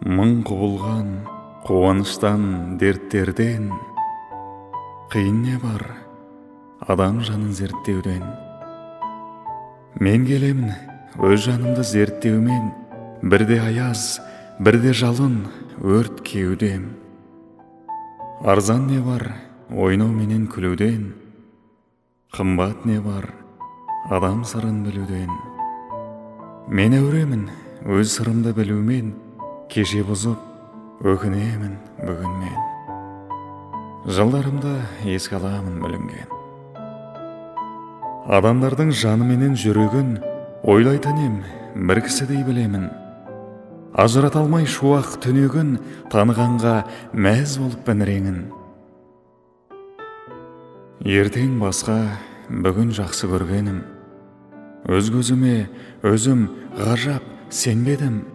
Мың құбылған қуаныштан, дерттерден, қиын не бар адам жанын зерттеуден. Мен келемін өз жанымды зерттеумен, бірде аяз, бірде жалын өрт кеудем. Арзан не бар ойнау менен күлуден, қымбат не бар адам сырын білуден. Мен әуремін өз сырымды білумен, кеше бұзып өкінемін бүгін мен. Жылдарымды еске аламын бүлінген. Адамдардың жаны менен жүрегін ойлайтын ем, бір кісідей білемін. Ажырата алмай шуақ түнегін, танығанға мәз болып реңін. Ертең басқа, бүгін жақсы көргенім. Өз көзіме өзім ғажап сенбедім.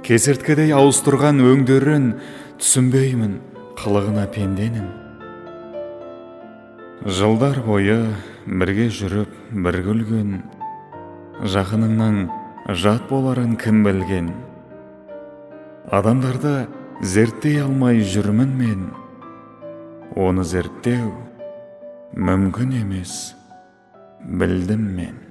Кесірткедей ауыстырған өңдерін түсінбеймін қылығына пенденің. Жылдар бойы бірге жүріп бір күлген, жақыныңнан жат боларын кім білген. Адамдарды зерттей алмай жүрмін мен, оны зерттеу мүмкін емес, білдім мен.